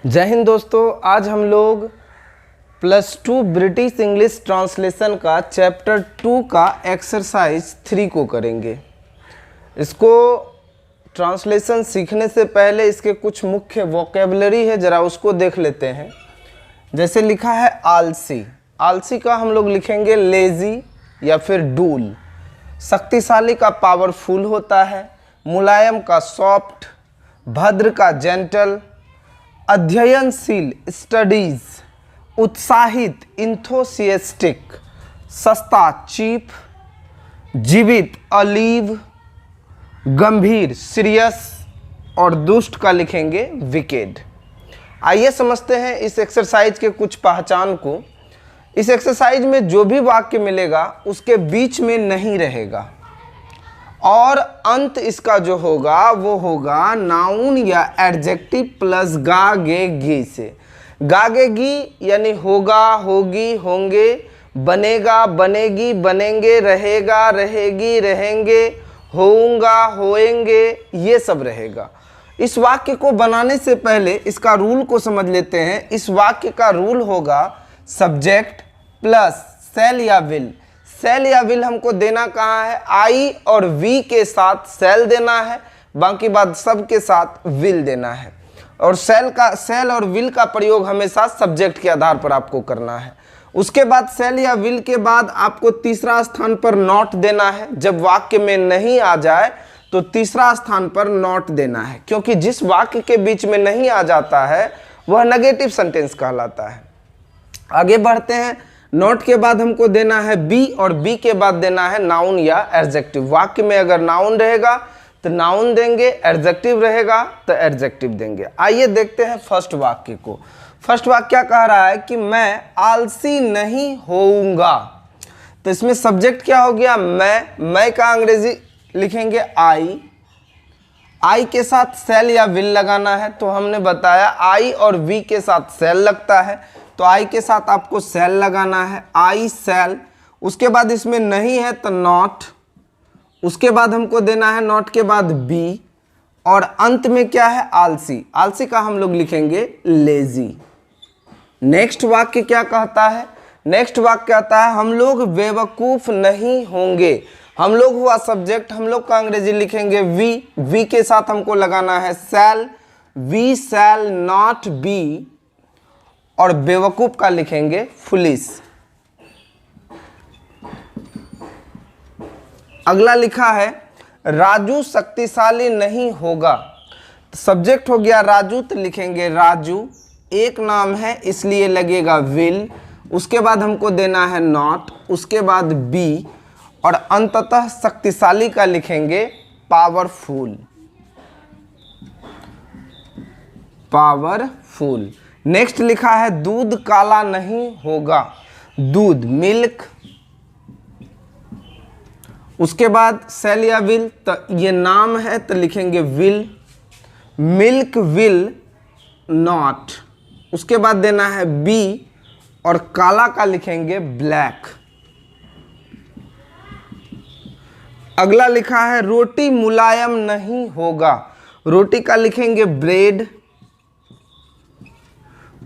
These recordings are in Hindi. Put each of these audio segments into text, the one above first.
जय हिंद दोस्तों, आज हम लोग +2 ब्रिटिश इंग्लिश ट्रांसलेशन का चैप्टर 2 का एक्सरसाइज 3 को करेंगे। इसको ट्रांसलेशन सीखने से पहले इसके कुछ मुख्य वोकेबलरी है, ज़रा उसको देख लेते हैं। जैसे लिखा है आलसी, आलसी का हम लोग लिखेंगे लेजी या फिर डूल। शक्तिशाली का पावरफुल होता है, मुलायम का सॉफ्ट, भद्र का जेंटल, अध्ययनशील स्टडीज, उत्साहित इंथोसिएस्टिक, सस्ता चीप, जीवित अलीव, गंभीर सीरियस और दुष्ट का लिखेंगे विकेड। आइए समझते हैं इस एक्सरसाइज के कुछ पहचान को। इस एक्सरसाइज में जो भी वाक्य मिलेगा उसके बीच में नहीं रहेगा और अंत इसका जो होगा वो होगा नाउन या एडजेक्टिव प्लस गा गे गी से। गा गे गी यानी होगा, होगी, होंगे, बनेगा, बनेगी, बनेंगे, रहेगा, रहेगी, रहेंगे, होऊंगा, होएंगे, ये सब रहेगा। इस वाक्य को बनाने से पहले इसका रूल को समझ लेते हैं। इस वाक्य का रूल होगा सब्जेक्ट प्लस शैल या विल। शैल या विल हमको देना कहाँ है? आई और वी के साथ शैल देना है, बाकी बात सब के साथ विल देना है। और शैल और विल का प्रयोग हमेशा सब्जेक्ट के आधार पर आपको करना है। उसके बाद शैल या विल के बाद आपको तीसरा स्थान पर नॉट देना है। जब वाक्य में नहीं आ जाए तो तीसरा स्थान पर नॉट देना है, क्योंकि जिस वाक्य के बीच में नहीं आ जाता है वह नेगेटिव सेंटेंस कहलाता है। आगे बढ़ते हैं। नॉट के बाद हमको देना है बी और बी के बाद देना है नाउन या एडजेक्टिव। वाक्य में अगर नाउन रहेगा तो नाउन देंगे, एडजेक्टिव रहेगा तो एडजेक्टिव देंगे। आइए देखते हैं फर्स्ट वाक्य को। फर्स्ट वाक्य क्या कह रहा है कि मैं आलसी नहीं होऊंगा। तो इसमें सब्जेक्ट क्या हो गया? मैं का अंग्रेजी लिखेंगे आई। आई के साथ शैल या विल लगाना है, तो हमने बताया आई और वी के साथ शैल लगता है, तो आई के साथ आपको शैल लगाना है, आई शैल। उसके बाद इसमें नहीं है तो नॉट। उसके बाद हमको देना है नॉट के बाद बी और अंत में क्या है? आलसी। आलसी का हम लोग लिखेंगे लेजी। नेक्स्ट वाक्य क्या कहता है? नेक्स्ट वाक्य कहता है हम लोग बेवकूफ नहीं होंगे। हम लोग हुआ सब्जेक्ट, हम लोग का अंग्रेजी लिखेंगे वी। वी के साथ हमको लगाना है शैल, वी शैल नॉट बी, और बेवकूफ का लिखेंगे फुलिश। अगला लिखा है राजू शक्तिशाली नहीं होगा। सब्जेक्ट हो गया राजू, तो लिखेंगे राजू। एक नाम है इसलिए लगेगा विल। उसके बाद हमको देना है नॉट, उसके बाद बी और अंततः शक्तिशाली का लिखेंगे पावरफुल। पावरफुल। नेक्स्ट लिखा है दूध काला नहीं होगा। दूध मिल्क। उसके बाद शैल या विल, तो ये नाम है तो लिखेंगे विल। Milk will not. उसके बाद देना है बी और काला का लिखेंगे ब्लैक। अगला लिखा है रोटी मुलायम नहीं होगा। रोटी का लिखेंगे ब्रेड।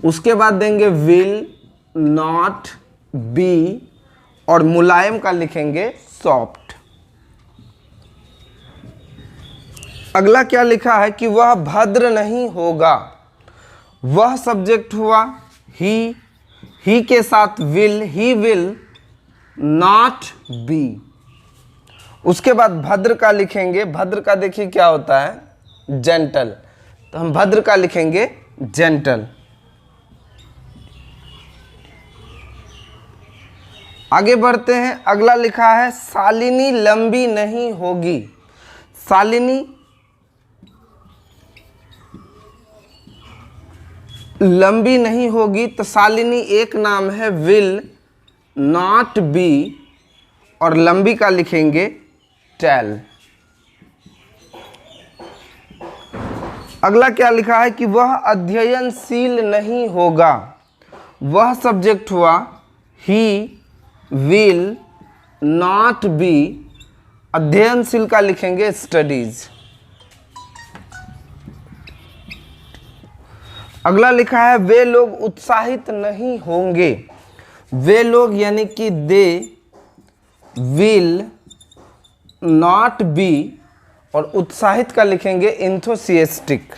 उसके बाद देंगे विल नॉट बी और मुलायम का लिखेंगे सॉफ्ट। अगला क्या लिखा है कि वह भद्र नहीं होगा। वह सब्जेक्ट हुआ ही के साथ will, he will not be. उसके बाद भद्र का लिखेंगे, भद्र का देखिए क्या होता है? जेंटल। तो हम भद्र का लिखेंगे जेंटल। आगे बढ़ते हैं। अगला लिखा है शालिनी लंबी नहीं होगी। शालिनी लंबी नहीं होगी, तो शालिनी एक नाम है विल नॉट बी और लंबी का लिखेंगे टेल। अगला क्या लिखा है कि वह अध्ययनशील नहीं होगा। वह सब्जेक्ट हुआ ही विल नॉट बी, अध्ययनशील का लिखेंगे स्टडीज। अगला लिखा है वे लोग उत्साहित नहीं होंगे। वे लोग यानी कि दे विल नॉट बी, और उत्साहित का लिखेंगे इंथुसियास्टिक।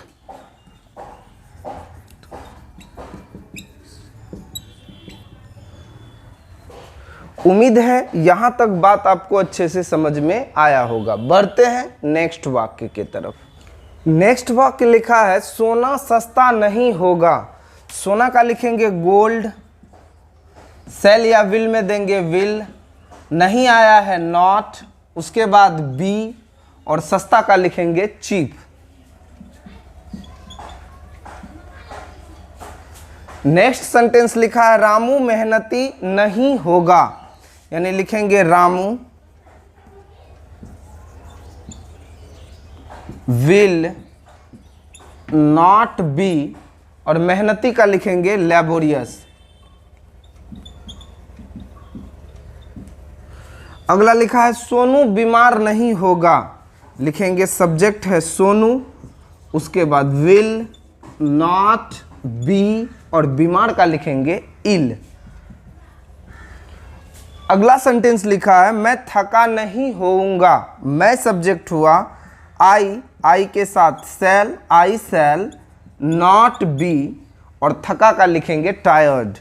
उम्मीद है यहां तक बात आपको अच्छे से समझ में आया होगा। बढ़ते हैं नेक्स्ट वाक्य की तरफ। नेक्स्ट वाक्य लिखा है सोना सस्ता नहीं होगा। सोना का लिखेंगे गोल्ड, सेल या विल में देंगे विल, नहीं आया है नॉट, उसके बाद बी, और सस्ता का लिखेंगे चीप। नेक्स्ट सेंटेंस लिखा है रामू मेहनती नहीं होगा, यानी लिखेंगे रामू विल नॉट बी, और मेहनती का लिखेंगे लेबोरियस। अगला लिखा है सोनू बीमार नहीं होगा, लिखेंगे सब्जेक्ट है सोनू, उसके बाद विल नॉट बी, और बीमार का लिखेंगे इल। अगला सेंटेंस लिखा है मैं थका नहीं होऊंगा। मैं सब्जेक्ट हुआ, आई के साथ sell, I sell not be, और थका का लिखेंगे टायर्ड।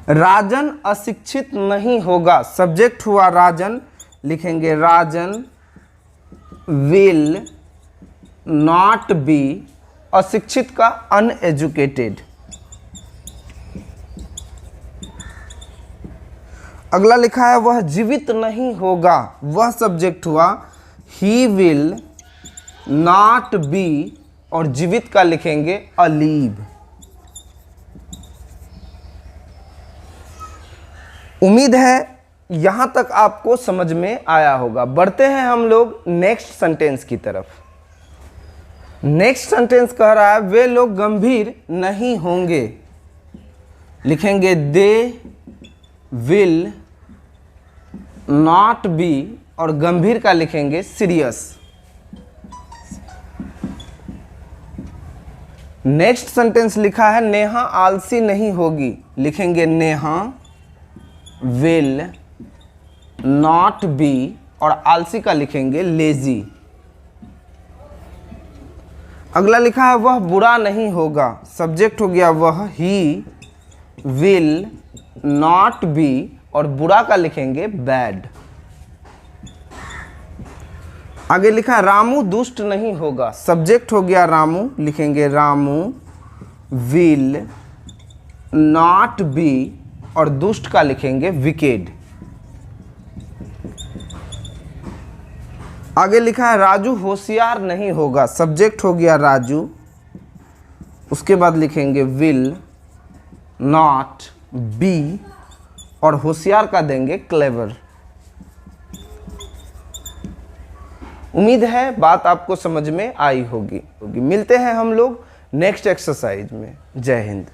राजन अशिक्षित नहीं होगा। सब्जेक्ट हुआ राजन, लिखेंगे राजन विल नॉट बी, अशिक्षित का अनएजुकेटेड। अगला लिखा है वह जीवित नहीं होगा। वह सब्जेक्ट हुआ, ही विल नॉट बी, और जीवित का लिखेंगे अलीव। उम्मीद है यहां तक आपको समझ में आया होगा। बढ़ते हैं हम लोग नेक्स्ट सेंटेंस की तरफ। नेक्स्ट सेंटेंस कह रहा है वे लोग गंभीर नहीं होंगे, लिखेंगे दे विल नॉट बी, और गंभीर का लिखेंगे सीरियस। नेक्स्ट सेंटेंस लिखा है नेहा आलसी नहीं होगी, लिखेंगे नेहा विल नॉट बी, और आलसी का लिखेंगे लेजी। अगला लिखा है वह बुरा नहीं होगा। सब्जेक्ट हो गया वह, ही विल नॉट बी, और बुरा का लिखेंगे बैड। आगे लिखा है रामू दुष्ट नहीं होगा। सब्जेक्ट हो गया रामू, लिखेंगे रामू विल नॉट बी, और दुष्ट का लिखेंगे विकेड। आगे लिखा है राजू होशियार नहीं होगा। सब्जेक्ट हो गया राजू, उसके बाद लिखेंगे विल नॉट बी, और होशियार का देंगे क्लेवर। उम्मीद है बात आपको समझ में आई होगी। मिलते हैं हम लोग नेक्स्ट एक्सरसाइज में। जय हिंद।